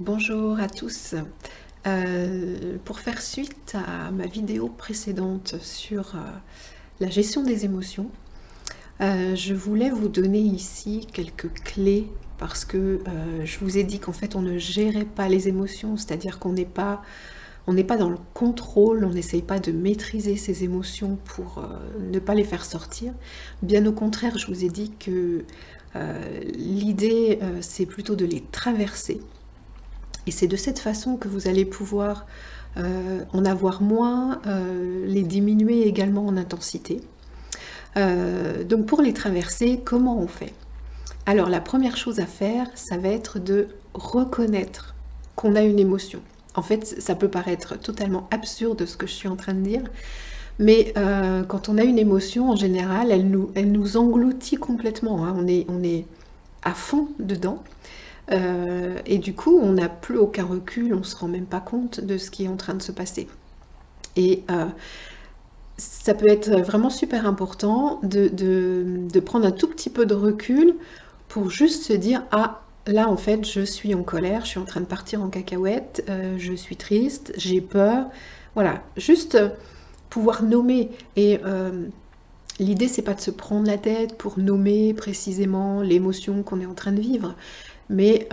Bonjour à tous. Pour faire suite à ma vidéo précédente sur la gestion des émotions, je voulais vous donner ici quelques clés parce que je vous ai dit qu'en fait on ne gérait pas les émotions, c'est-à-dire on n'est pas dans le contrôle, on n'essaye pas de maîtriser ses émotions pour ne pas les faire sortir. Bien au contraire, je vous ai dit que l'idée c'est plutôt de les traverser. Et c'est de cette façon que vous allez pouvoir en avoir moins, les diminuer également en intensité. Donc pour les traverser, comment on fait? Alors la première chose à faire, ça va être de reconnaître qu'on a une émotion. En fait, ça peut paraître totalement absurde ce que je suis en train de dire, mais quand on a une émotion, en général, elle nous engloutit complètement, hein. On est à fond dedans. Et du coup, on n'a plus aucun recul, on ne se rend même pas compte de ce qui est en train de se passer. Et ça peut être vraiment super important de prendre un tout petit peu de recul pour juste se dire, ah, là en fait je suis en colère, je suis en train de partir en cacahuète, je suis triste, j'ai peur. Voilà, juste pouvoir nommer. Et l'idée c'est pas de se prendre la tête pour nommer précisément l'émotion qu'on est en train de vivre. Mais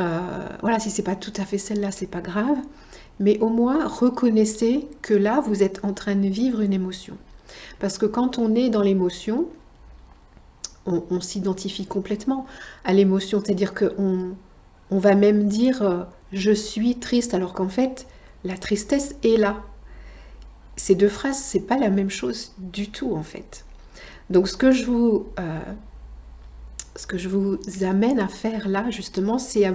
voilà, si c'est pas tout à fait celle-là, c'est pas grave. Mais au moins, reconnaissez que là, vous êtes en train de vivre une émotion. Parce que quand on est dans l'émotion, on s'identifie complètement à l'émotion. C'est-à-dire qu'on va même dire je suis triste, alors qu'en fait, la tristesse est là. Ces deux phrases, c'est pas la même chose du tout, en fait. Donc, ce que je vous amène à faire là, justement, c'est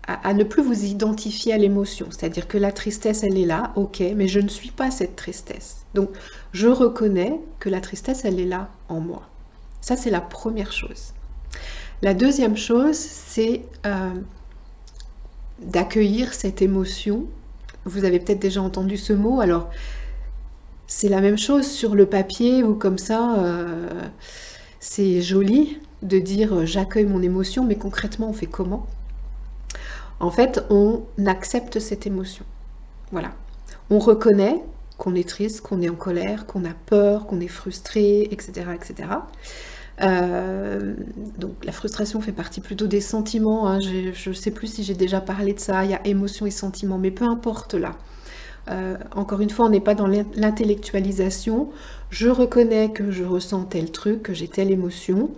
à ne plus vous identifier à l'émotion. C'est-à-dire que la tristesse, elle est là, ok, mais je ne suis pas cette tristesse. Donc, je reconnais que la tristesse, elle est là en moi. Ça, c'est la première chose. La deuxième chose, c'est d'accueillir cette émotion. Vous avez peut-être déjà entendu ce mot, alors c'est la même chose sur le papier ou comme ça, c'est joli de dire j'accueille mon émotion, mais concrètement, on fait comment? En fait, on accepte cette émotion. Voilà. On reconnaît qu'on est triste, qu'on est en colère, qu'on a peur, qu'on est frustré, etc., etc. Donc la frustration fait partie plutôt des sentiments, hein. Je ne sais plus si j'ai déjà parlé de ça, il y a émotion et sentiment, mais peu importe là. Encore une fois, on n'est pas dans l'intellectualisation. Je reconnais que je ressens tel truc, que j'ai telle émotion.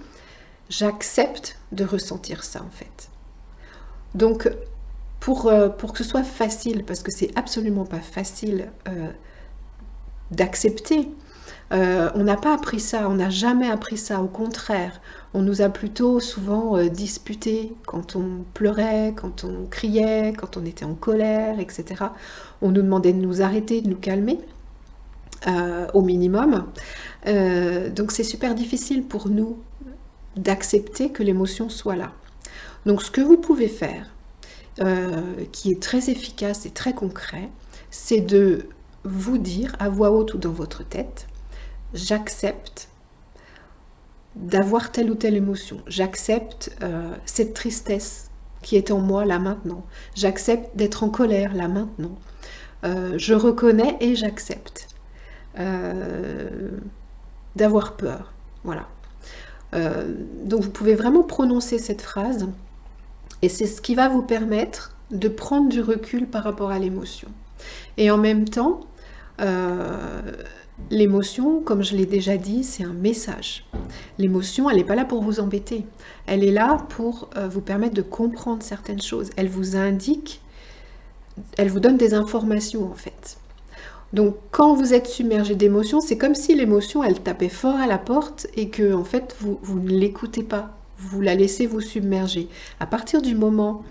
J'accepte de ressentir ça en fait. Donc pour que ce soit facile, parce que c'est absolument pas facile d'accepter. On n'a pas appris ça, on n'a jamais appris ça, au contraire. On nous a plutôt souvent disputé quand on pleurait, quand on criait, quand on était en colère, etc. On nous demandait de nous arrêter, de nous calmer, au minimum. Donc c'est super difficile pour nous d'accepter que l'émotion soit là. Donc ce que vous pouvez faire, qui est très efficace et très concret, c'est de vous dire à voix haute ou dans votre tête, j'accepte d'avoir telle ou telle émotion, j'accepte cette tristesse qui est en moi là maintenant, j'accepte d'être en colère là maintenant, je reconnais et j'accepte d'avoir peur, voilà. Donc vous pouvez vraiment prononcer cette phrase et c'est ce qui va vous permettre de prendre du recul par rapport à l'émotion. Et en même temps, l'émotion, comme je l'ai déjà dit, c'est un message. L'émotion, elle n'est pas là pour vous embêter. Elle est là pour vous permettre de comprendre certaines choses. Elle vous indique, elle vous donne des informations en fait. Donc quand vous êtes submergé d'émotions, c'est comme si l'émotion, elle tapait fort à la porte et que en fait, vous ne l'écoutez pas. Vous la laissez vous submerger. À partir du moment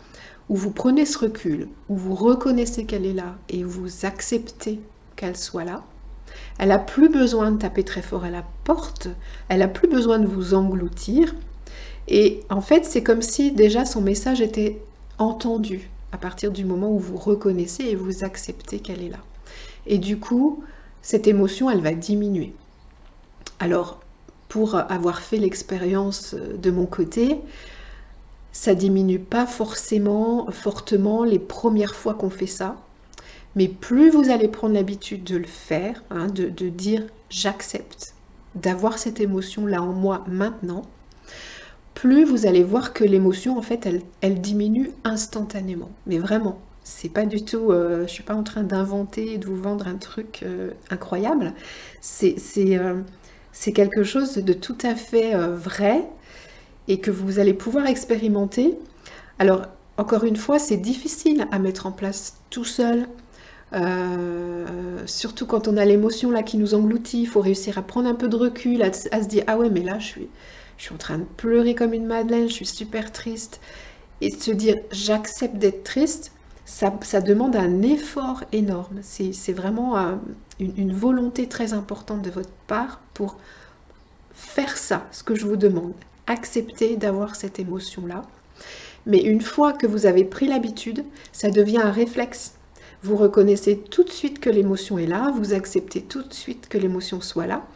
où vous prenez ce recul, où vous reconnaissez qu'elle est là et vous acceptez qu'elle soit là, elle n'a plus besoin de taper très fort à la porte, elle n'a plus besoin de vous engloutir. Et en fait, c'est comme si déjà son message était entendu à partir du moment où vous reconnaissez et vous acceptez qu'elle est là. Et du coup, cette émotion, elle va diminuer. Alors, pour avoir fait l'expérience de mon côté, Ça diminue pas forcément fortement les premières fois qu'on fait ça, mais plus vous allez prendre l'habitude de le faire, hein, de dire j'accepte d'avoir cette émotion-là en moi maintenant, plus vous allez voir que l'émotion, en fait, elle diminue instantanément. Mais vraiment, c'est pas du tout, je suis pas en train d'inventer et de vous vendre un truc incroyable. C'est quelque chose de tout à fait vrai et que vous allez pouvoir expérimenter. Alors, encore une fois, c'est difficile à mettre en place tout seul. Surtout quand on a l'émotion là qui nous engloutit, il faut réussir à prendre un peu de recul, à se dire ah ouais mais là je suis en train de pleurer comme une madeleine, je suis super triste, et se dire j'accepte d'être triste, ça demande un effort énorme. C'est vraiment une volonté très importante de votre part pour faire ça, ce que je vous demande, accepter d'avoir cette émotion là. Mais une fois que vous avez pris l'habitude, ça devient un réflexe. Vous reconnaissez tout de suite que l'émotion est là, vous acceptez tout de suite que l'émotion soit là,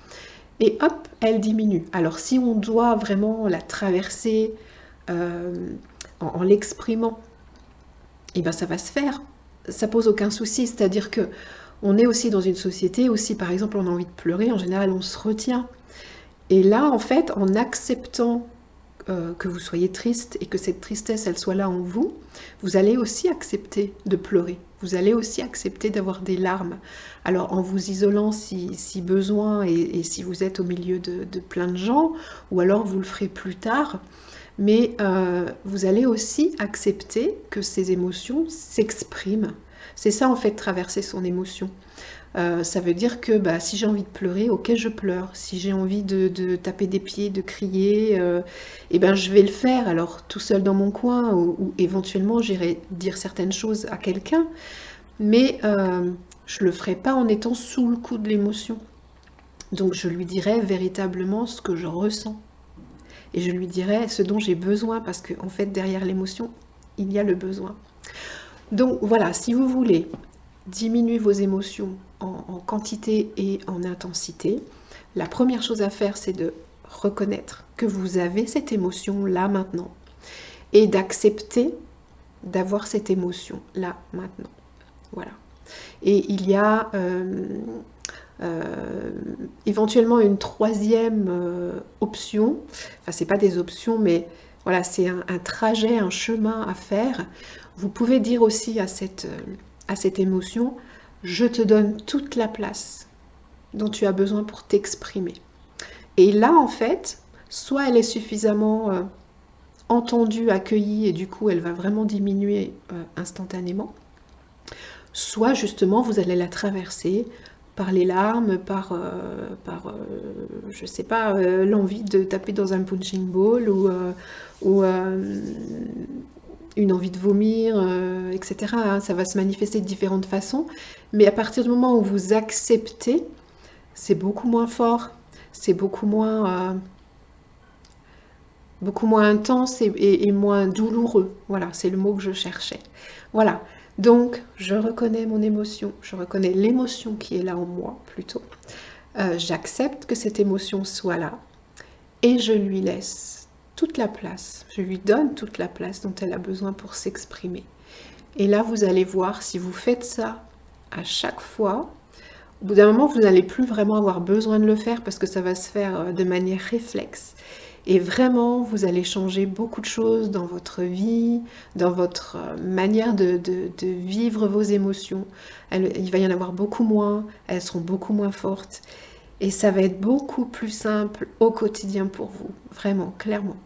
et hop, elle diminue. Alors si on doit vraiment la traverser en l'exprimant, et ben ça va se faire. Ça pose aucun souci, c'est-à-dire que on est aussi dans une société où si par exemple on a envie de pleurer, en général on se retient. Et là, en fait, en acceptant que vous soyez triste et que cette tristesse, elle soit là en vous, vous allez aussi accepter de pleurer. Vous allez aussi accepter d'avoir des larmes. Alors, en vous isolant si besoin et si vous êtes au milieu de plein de gens, ou alors vous le ferez plus tard, mais vous allez aussi accepter que ces émotions s'expriment. C'est ça, en fait, traverser son émotion. Ça veut dire que bah, si j'ai envie de pleurer, ok, je pleure. Si j'ai envie de taper des pieds, de crier, eh ben, je vais le faire. Alors tout seul dans mon coin, ou éventuellement j'irai dire certaines choses à quelqu'un, mais je le ferai pas en étant sous le coup de l'émotion. Donc je lui dirai véritablement ce que je ressens. Et je lui dirai ce dont j'ai besoin, parce qu'en fait, derrière l'émotion, il y a le besoin. Donc voilà, si vous voulez diminuer vos émotions en quantité et en intensité, la première chose à faire, c'est de reconnaître que vous avez cette émotion là maintenant et d'accepter d'avoir cette émotion là maintenant. Voilà. Et il y a éventuellement une troisième option, enfin c'est pas des options, mais voilà, c'est un trajet, un chemin à faire. Vous pouvez dire aussi à cette émotion, je te donne toute la place dont tu as besoin pour t'exprimer. Et là, en fait, soit elle est suffisamment entendue, accueillie, et du coup, elle va vraiment diminuer instantanément, soit justement, vous allez la traverser par les larmes, par je sais pas, l'envie de taper dans un punching ball, ou une envie de vomir, etc. hein. Ça va se manifester de différentes façons, mais à partir du moment où vous acceptez, c'est beaucoup moins fort, c'est beaucoup moins intense et moins douloureux. Voilà, c'est le mot que je cherchais. Voilà, donc je reconnais mon émotion, je reconnais l'émotion qui est là en moi plutôt. J'accepte que cette émotion soit là et je lui laisse toute la place, je lui donne toute la place dont elle a besoin pour s'exprimer. Et là, vous allez voir, si vous faites ça à chaque fois, au bout d'un moment, vous n'allez plus vraiment avoir besoin de le faire parce que ça va se faire de manière réflexe. Et vraiment, vous allez changer beaucoup de choses dans votre vie, dans votre manière de vivre vos émotions. Il va y en avoir beaucoup moins, elles seront beaucoup moins fortes. Et ça va être beaucoup plus simple au quotidien pour vous, vraiment, clairement.